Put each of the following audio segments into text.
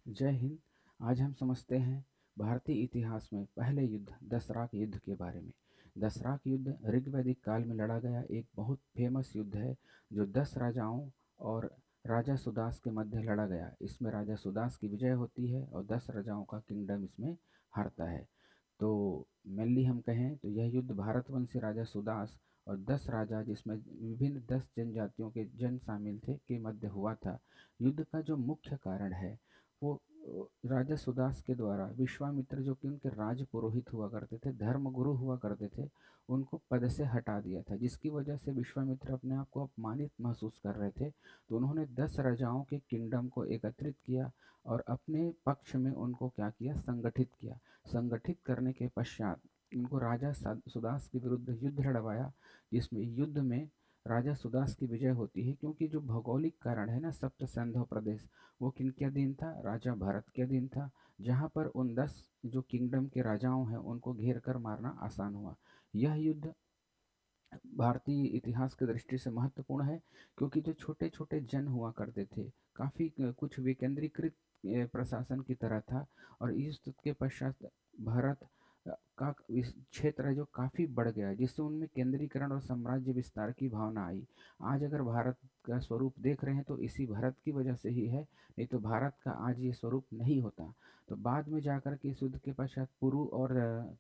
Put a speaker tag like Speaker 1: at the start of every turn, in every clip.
Speaker 1: जय हिंद। आज हम समझते हैं भारतीय इतिहास में पहले युद्ध दसराक युद्ध के बारे में। दसराक युद्ध ऋग्वैदिक काल में लड़ा गया एक बहुत फेमस युद्ध है जो 10 राजाओं और राजा सुदास के मध्य लड़ा गया। इसमें राजा सुदास की विजय होती है और 10 राजाओं का किंगडम इसमें हारता है। तो मेनली हम कहें तो यह युद्ध भारतवंशी राजा सुदास और 10 राजा जिसमें विभिन्न 10 जनजातियों के जन शामिल थे के मध्य हुआ था। युद्ध का जो मुख्य कारण है वो राजा सुदास के द्वारा विश्वामित्र जो कि उनके राज पुरोहित हुआ करते थे, धर्म गुरु हुआ करते थे, उनको पद से हटा दिया था, जिसकी वजह से विश्वामित्र अपने आप को अपमानित महसूस कर रहे थे। तो उन्होंने 10 राजाओं के किंगडम को एकत्रित किया और अपने पक्ष में उनको क्या किया, संगठित किया। संगठित करने के पश्चात उनको राजा सुदास के विरुद्ध युद्ध लड़वाया, जिसमें युद्ध में राजा सुदास की विजय होती है। क्योंकि जो भौगोलिक कारण है ना, सप्त सिंधु प्रदेश, वो किन के अधीन था, राजा भरत के अधीन था, जहाँ पर उन 10 जो किंगडम के राजाओं हैं उनको घेर कर मारना आसान हुआ। यह युद्ध भारतीय इतिहास की दृष्टि से महत्वपूर्ण है, क्योंकि जो छोटे छोटे जन हुआ करते थे, काफ़ी कुछ विकेंद्रीकृत प्रशासन की तरह था। और इस युद्ध के पश्चात भारत का इस क्षेत्र है जो काफ़ी बढ़ गया, जिससे उनमें केंद्रीकरण और साम्राज्य विस्तार की भावना आई। आज अगर भारत का स्वरूप देख रहे हैं तो इसी भारत की वजह से ही है, नहीं तो भारत का आज ये स्वरूप नहीं होता। तो बाद में जाकर के इस युद्ध के पश्चात पुरु और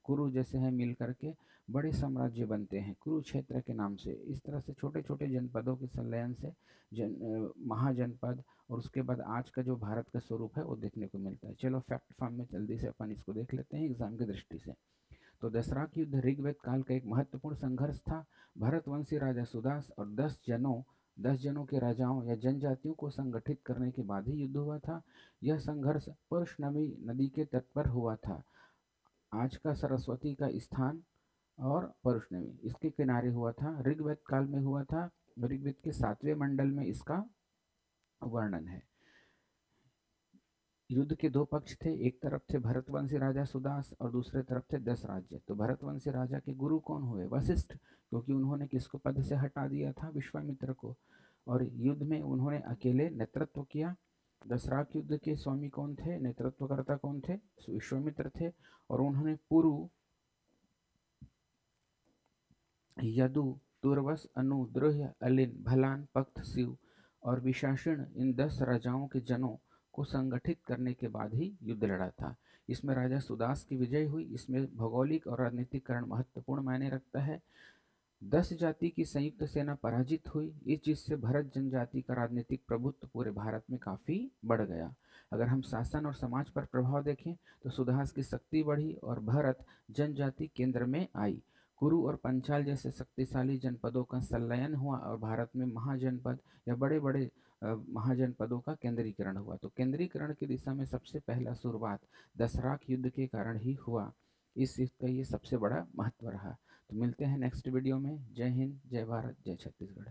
Speaker 1: कुरु जैसे हैं मिल करके बड़े साम्राज्य बनते हैं कुरुक्षेत्र के नाम से। इस तरह से छोटे छोटे जनपदों के संलयन से महाजनपद, और उसके बाद आज का जो भारत का स्वरूप है वो देखने को मिलता है। चलो फैक्ट फॉर्म में जल्दी से अपन इसको देख लेते हैं एग्जाम की दृष्टि से। तो दसराक युद्ध ऋग्वेद काल का एक महत्वपूर्ण संघर्ष था। भरतवंशी राजा सुदास और 10 जनों के राजाओं या जनजातियों को संगठित करने के बाद ही युद्ध हुआ था। यह संघर्ष परशुनमी नदी के तट पर हुआ था। आज का सरस्वती का स्थान और परशुनमी इसके किनारे हुआ था। ऋग्वेद काल में हुआ था। ऋग्वेद के 7वें मंडल में इसका वर्णन है। युद्ध के दो पक्ष थे, एक तरफ थे भरतवंशी राजा सुदास और दूसरे तरफ थे 10 राज्य। तो भरतवंशी राजा के गुरु कौन हुए, वशिष्ठ, क्योंकि उन्होंने किसको पद से हटा दिया था, विश्वामित्र को। और युद्ध में उन्होंने अकेले नेतृत्व किया। दसराक युद्ध के स्वामी कौन थे, नेतृत्वकर्ता कौन थे, विश्वामित्र थे। और उन्होंने पुरु, यदु, तुर्वस, अनु, द्रोह्य, अलिन, भलान, पक्त, शिव और विशासन, इन 10 राजाओं के जनों को संगठित करने के बाद ही युद्ध लड़ा था। इसमें राजा सुदास की विजय हुई। इसमें भौगोलिक और राजनीतिक कारण महत्वपूर्ण मायने रखता है। 10 जाति की संयुक्त सेना पराजित हुई, इस जिससे भरत जनजाति का राजनीतिक प्रभुत्व पूरे भारत में काफी बढ़ गया। अगर हम शासन और समाज पर प्रभाव देखें तो सुदास की शक्ति बढ़ी और भरत जनजाति केंद्र में आई। कुरु और पंचाल जैसे शक्तिशाली जनपदों का संलयन हुआ और भारत में महाजनपद या बड़े बड़े महाजनपदों का केंद्रीकरण हुआ। तो केंद्रीकरण की दिशा में सबसे पहला शुरुआत दसराक युद्ध के कारण ही हुआ। इस युद्ध का ये सबसे बड़ा महत्व रहा। तो मिलते हैं नेक्स्ट वीडियो में। जय हिंद, जय भारत, जय छत्तीसगढ़।